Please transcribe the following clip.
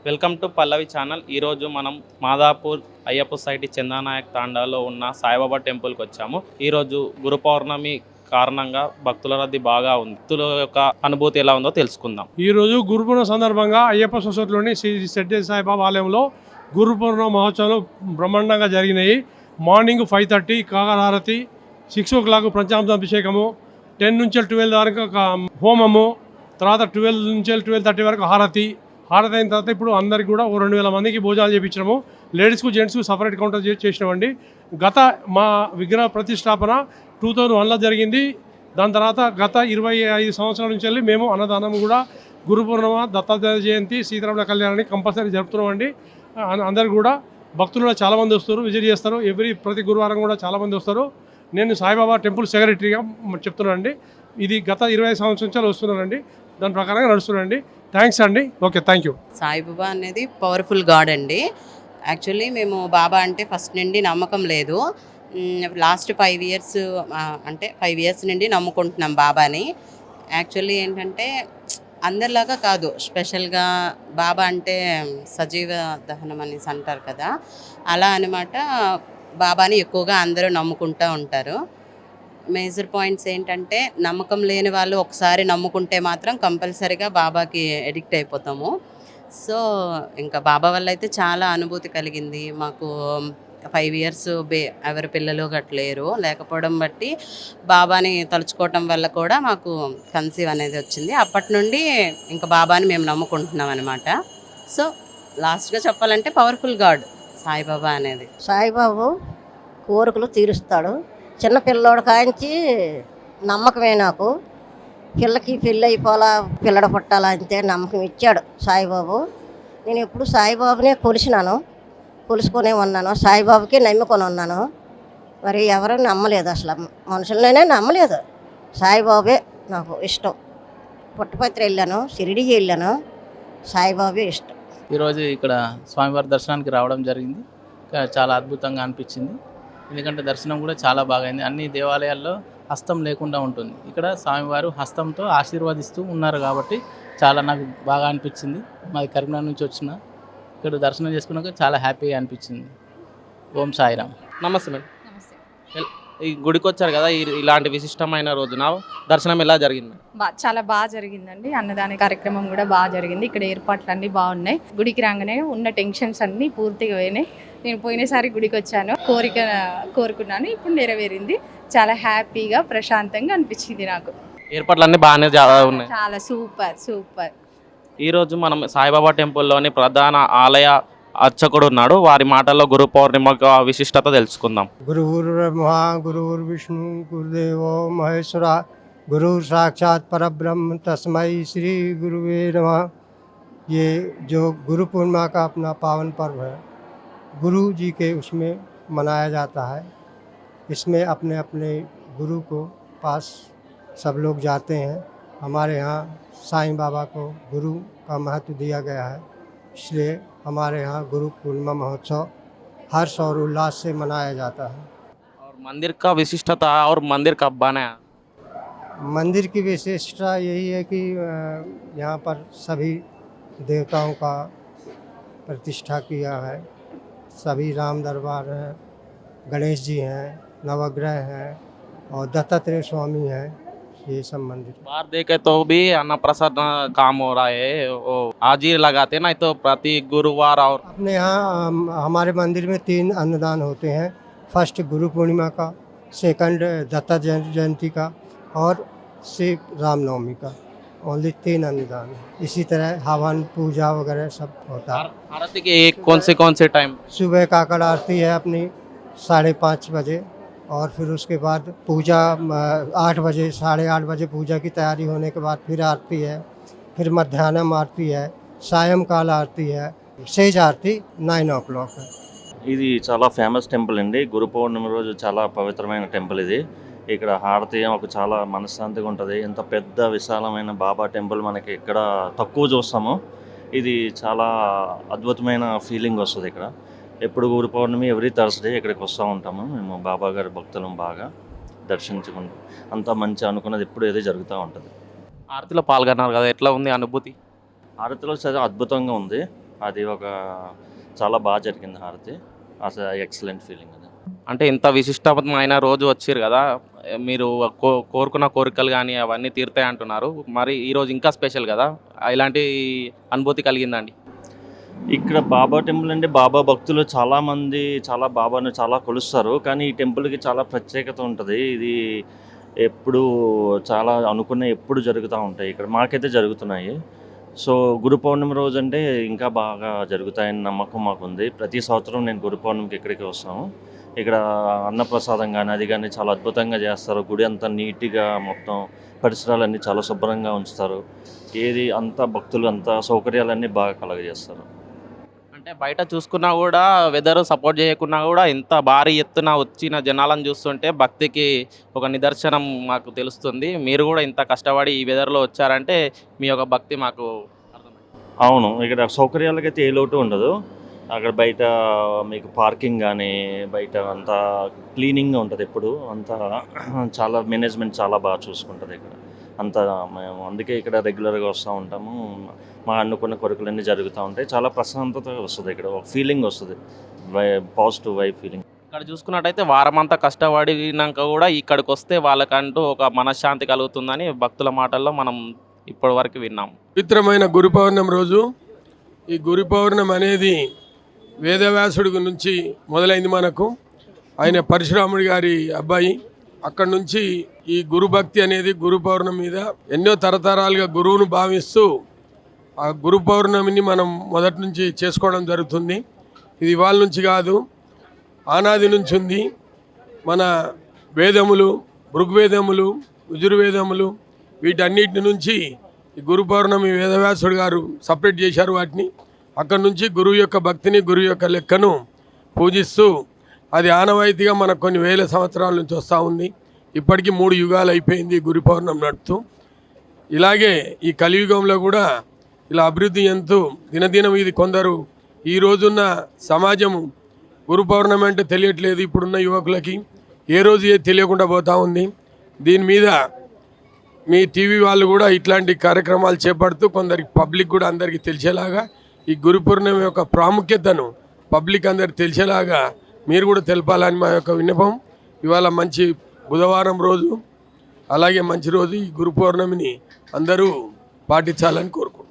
Welcome to Pallavi channel. ఈరోజు మనం Madhapur Ayyappa society చందానాయక్ తాండాలో ఉన్న సాయిబాబా టెంపుల్కి వచ్చాము. ఈరోజు గురు పౌర్ణమి కారణంగా భక్తుల రద్దీ బాగా ఉంది. భక్తుల యొక్క అనుభూతి ఎలా ఉందో తెలుసుకుందాం. ఈరోజు గురు పౌర్ణమి సందర్భంగా అయ్యప్ప సొసైటీలోని శ్రీ షెడ్డి సాయిబాబా ఆలయంలో గురు పౌర్ణమి మహోత్సవాలు బ్రహ్మాండంగా జరిగినాయి. మార్నింగ్ 5:30 కాకరహారతి, 6 o'clock పంచామృతాభిషేకము, 10 నుంచి 12 వరకు హోమము, తర్వాత 12 నుంచి 12:30 వరకు హారతి అయిన తర్వాత ఇప్పుడు అందరికి కూడా 2,000 మందికి భోజనాలు చేయించడము. లేడీస్కు జెంట్స్కు సపరేట్ కౌంటర్ చేసినామండి. గత మా విగ్రహ ప్రతిష్టాపన 2001లో జరిగింది. దాని తర్వాత గత 25 సంవత్సరాల నుంచి వెళ్ళి మేము అన్నదానం కూడా గురు పౌర్ణమ, దత్తాత్రేయ జయంతి, సీతారాముల కళ్యాణాన్ని కంపల్సరీ జరుపుతున్నామండి. అందరు కూడా భక్తులు కూడా చాలామంది వస్తారు, విజిట్ చేస్తారు. ప్రతి గురువారం కూడా చాలామంది వస్తారు. నేను సాయిబాబా టెంపుల్ సెక్రటరీగా చెప్తున్నాను అండి. ఇది గత 25 సంవత్సరాల నుంచి వస్తున్నానండి. దాని ప్రకారంగా నడుస్తున్నాండి. థ్యాంక్స్ అండి. Okay, thank you. సాయిబాబా అనేది పవర్ఫుల్ గాడ్ అండి. యాక్చువల్లీ మేము బాబా అంటే ఫస్ట్ నుండి నమ్మకం లేదు. లాస్ట్ 5 ఇయర్స్ అంటే 5 ఇయర్స్ నుండి నమ్ముకుంటున్నాం బాబాని. యాక్చువల్లీ ఏంటంటే అందరిలాగా కాదు, స్పెషల్గా బాబా అంటే సజీవ దహనం అనేసి అంటారు కదా, అలా అనమాట. బాబాని ఎక్కువగా అందరూ నమ్ముకుంటూ ఉంటారు. మేజర్ పాయింట్స్ ఏంటంటే నమ్మకం లేని వాళ్ళు ఒకసారి నమ్ముకుంటే మాత్రం కంపల్సరీగా బాబాకి ఎడిక్ట్ అయిపోతాము. సో ఇంకా బాబా వల్ల అయితే చాలా అనుభూతి కలిగింది మాకు. 5 ఇయర్స్ ఎవరి పిల్లలు గట్లేరు లేకపోవడం బట్టి బాబాని తలుచుకోవటం వల్ల కూడా మాకు కన్సీవ్ అనేది వచ్చింది. అప్పటి నుండి ఇంకా బాబాని మేము నమ్ముకుంటున్నాం అనమాట. సో లాస్ట్గా చెప్పాలంటే పవర్ఫుల్ గాడ్ సాయిబాబా అనేది. సాయిబాబు కోరికలు తీరుస్తాడు. చిన్న పిల్లోడు కాంచి నమ్మకమే నాకు. పిల్లకి పెళ్ళి అయిపోవాలా, పిల్లడ పుట్టాలా అంతే నమ్మకం ఇచ్చాడు సాయిబాబు. నేను ఎప్పుడు సాయిబాబునే కొలుసుకొనే ఉన్నాను, సాయిబాబుకి నమ్ముకొని ఉన్నాను. మరి ఎవరు నమ్మలేదు, అసలు మనుషులనే నమ్మలేదు. సాయిబాబే నాకు ఇష్టం. పుట్టపత్రి వెళ్ళాను, షిరిడి వెళ్ళాను, సాయిబాబే ఇష్టం. ఈరోజు ఇక్కడ స్వామివారి దర్శనానికి రావడం జరిగింది. చాలా అద్భుతంగా అనిపించింది. ఎందుకంటే దర్శనం కూడా చాలా బాగైంది. అన్ని దేవాలయాల్లో హస్తం లేకుండా ఉంటుంది, ఇక్కడ స్వామివారు హస్తంతో ఆశీర్వదిస్తూ ఉన్నారు కాబట్టి చాలా నాకు బాగా అనిపించింది. మాది కరీంనగర్ నుంచి వచ్చిన ఇక్కడ దర్శనం చేసుకున్నాక చాలా హ్యాపీగా అనిపించింది. ఓం సాయిరామ్. నమస్తే మేడం. ఈ గుడికి వచ్చారు కదా, ఇలాంటి విశిష్టమైన రోజున దర్శనం ఎలా జరిగింది? చాలా బాగా జరిగిందండి. అన్నదాన కార్యక్రమం కూడా బాగా జరిగింది. ఇక్కడ ఏర్పాట్లు అన్నీ బాగున్నాయి. గుడికి రాగానే ఉన్న టెన్షన్స్ అన్నీ పూర్తిగా పోయినాయి. నేను పోయినసారి గుడికి వచ్చాను, కోరుకున్నాను, ఇప్పుడు నెరవేరింది. చాలా హ్యాపీగా ప్రశాంతంగా అనిపించింది నాకు. ఏర్పాట్లు అన్నీ బాగానే ఉన్నాయి. చాలా సూపర్. ఈరోజు మనం సాయిబాబా టెంపుల్లోని ప్రధాన ఆలయ అర్చకుడు ఉన్నాడు. వారి మాటల్లో గురు పౌర్ణిమ విశిష్టత తెలుసుకుందాం. గురుర్ బ్రహ్మ గురుర్ విష్ణు గురుదేవో మహేశ్వర गुरु साक्षात परब्रह्म तस्मै श्री गुरुवे नमः। ये जो गुरु पूर्णिमा का अपना पावन पर्व है, गुरु जी के उसमें मनाया जाता है। इसमें अपने अपने गुरु को पास सब लोग जाते हैं। हमारे यहाँ साईं बाबा को गुरु का महत्व दिया गया है, इसलिए हमारे यहाँ गुरु पूर्णिमा महोत्सव हर्ष और उल्लास से मनाया जाता है। और मंदिर का विशिष्टता और मंदिर कब बना? मंदिर की विशेषता यही है कि यहाँ पर सभी देवताओं का प्रतिष्ठा किया है। सभी राम दरबार हैं, गणेश जी हैं, नवग्रह हैं और दत्तात्रेय स्वामी हैं। ये सब मंदिर बाहर देखे तो भी अन्न प्रसाद काम हो रहा है, वो हाजिर लगाते ना, तो प्रति गुरुवार। और अपने यहाँ हमारे मंदिर में 3 अन्नदान होते हैं। फर्स्ट गुरु पूर्णिमा का, सेकंड दत्ता जयंती का और शिव रामनवमी का। ओनली 3 अन्नदान। इसी तरह हवन पूजा वगैरह सब होता है। आरती के कौन से टाइम? सुबह काकड़ आरती है अपनी 5:30 बजे, और फिर उसके बाद पूजा 8 बजे 8:30 बजे पूजा की तैयारी होने के बाद फिर आरती है, फिर मध्याह्नम आरती है, सायंकाल आरती है, सेज आरती 9 o'clock है। ఇది చాలా ఫేమస్ టెంపుల్ అండి. గురు పౌర్ణమి రోజు చాలా పవిత్రమైన టెంపుల్ ఇది. ఇక్కడ హారతి ఒక చాలా మనశ్శాంతిగా ఉంటుంది. ఇంత పెద్ద విశాలమైన బాబా టెంపుల్ మనకి ఇక్కడ తక్కువ చూస్తాము. ఇది చాలా అద్భుతమైన ఫీలింగ్ వస్తుంది ఇక్కడ. ఎప్పుడు గురు పౌర్ణమి ఎవ్రీ థర్స్డే ఇక్కడికి వస్తూ ఉంటాము మేము. బాబా గారి భక్తులం బాగా దర్శించుకుంటాం. అంతా మంచి అనుకున్నది ఎప్పుడు ఏదో జరుగుతూ ఉంటుంది. ఆరతిలో పాల్గొన్నారు కదా, ఎట్లా ఉంది అనుభూతి? ఆరతిలో చాలా అద్భుతంగా ఉంది. అది ఒక చాలా బాగా జరిగింది హారతి. అసలు ఎక్సలెంట్ ఫీలింగ్ అది. అంటే ఇంత విశిష్టమైన రోజు వచ్చారు కదా, మీరు కోరుకున్న కోరికలు కానీ అవన్నీ తీరుతాయి అంటున్నారు. మరి ఈరోజు ఇంకా స్పెషల్ కదా, ఇలాంటి అనుభూతి కలిగిందండి? ఇక్కడ బాబా టెంపుల్ అంటే బాబా భక్తులు చాలామంది బాబాను చాలా కొలుస్తారు. కానీ ఈ టెంపుల్కి చాలా ప్రత్యేకత ఉంటుంది. ఇది ఎప్పుడు చాలా ఎప్పుడు జరుగుతూ ఉంటాయి. ఇక్కడ మాకైతే జరుగుతున్నాయి. సో గురు పౌర్ణమి రోజు అంటే ఇంకా బాగా జరుగుతాయని నమ్మకం మాకుంది. ప్రతి సంవత్సరం నేను గురు పౌర్ణమికి ఇక్కడికి వస్తాము. ఇక్కడ అన్నప్రసాదం కానీ అది కానీ చాలా అద్భుతంగా చేస్తారు. గుడి అంతా నీట్గా మొత్తం పరిసరాలన్నీ చాలా శుభ్రంగా ఉంచుతారు. ఏది అంతా భక్తులు అంతా సౌకర్యాలన్నీ బాగా కలగజేస్తారు. అంటే బయట చూసుకున్నా కూడా వెదర్ సపోర్ట్ చేయకున్నా కూడా ఇంత భారీ ఎత్తున వచ్చిన జనాలను చూస్తుంటే భక్తికి ఒక నిదర్శనం మాకు తెలుస్తుంది. మీరు కూడా ఇంత కష్టపడి ఈ వెదర్లో వచ్చారంటే మీ యొక్క భక్తి మాకు అర్థమైంది. అవును, ఇక్కడ సౌకర్యాలకైతే ఏ లోటు ఉండదు. అక్కడ బయట మీకు పార్కింగ్ కానీ బయట అంతా క్లీనింగ్గా ఉంటుంది. ఎప్పుడు అంతా చాలా మేనేజ్మెంట్ చాలా బాగా చూసుకుంటుంది ఇక్కడ అంతా. మేము అందుకే ఇక్కడ రెగ్యులర్గా వస్తూ ఉంటాము. మా అనుకున్న కోరికలన్నీ జరుగుతూ ఉంటాయి. చాలా ప్రశాంతత వస్తుంది ఇక్కడ, ఒక ఫీలింగ్ వస్తుంది, పాజిటివ్ వైబ్ ఫీలింగ్. ఇక్కడ చూసుకున్నట్టయితే వారమంతా కష్టపడినాక కూడా ఇక్కడికి వస్తే వాళ్ళకంటూ ఒక మనశ్శాంతి కలుగుతుందని భక్తుల మాటల్లో మనం ఇప్పటి వరకు విన్నాం. పవిత్రమైన గురు పౌర్ణమి రోజు, ఈ గురు పౌర్ణమి అనేది వేదవ్యాసుడి నుంచి మొదలైంది మనకు. ఆయన పరశురాముడి గారి అబ్బాయి. అక్కడి నుంచి ఈ గురు భక్తి అనేది గురు పౌర్ణమి మీద ఎన్నో తరతరాలుగా గురువును భావిస్తూ ఆ గురు పౌర్ణమిని మనం మొదటి నుంచి చేసుకోవడం జరుగుతుంది. ఇది ఇవాళ నుంచి కాదు, ఆనాది నుంచి ఉంది. మన వేదములు, ఋగ్వేదములు, యజుర్వేదములు వీటన్నిటి నుంచి ఈ గురు పౌర్ణమి వేదవ్యాసుడు గారు సపరేట్ చేశారు వాటిని. అక్కడి నుంచి గురువు యొక్క భక్తిని, గురువు యొక్క లెక్కను పూజిస్తూ అది ఆనవాయితీగా మనకు కొన్ని వేల సంవత్సరాల నుంచి వస్తూ ఉంది. ఇప్పటికీ 3 యుగాలు అయిపోయింది గురు పౌర్ణమి నడుపుతూ. ఇలాగే ఈ కలియుగంలో కూడా ఇలా అభివృద్ధి చెందుతూ దినదినం ఇది కొందరు ఈ రోజున్న సమాజము గురు పౌర్ణమి అంటే తెలియట్లేదు ఇప్పుడున్న యువకులకి. ఏ రోజు ఏది తెలియకుండా పోతూ ఉంది. దీని మీద మీ టీవీ వాళ్ళు కూడా ఇట్లాంటి కార్యక్రమాలు చేపడుతూ కొందరికి పబ్లిక్ కూడా అందరికీ తెలిసేలాగా ఈ గురు పౌర్ణమి యొక్క ప్రాముఖ్యతను పబ్లిక్ అందరికి తెలిసేలాగా మీరు కూడా తెలపాలని మా యొక్క విన్నపం. ఇవాళ మంచి బుధవారం రోజు, అలాగే మంచి రోజు. ఈ గురు పౌర్ణమిని అందరూ పాటించాలని కోరుకుంటున్నాను.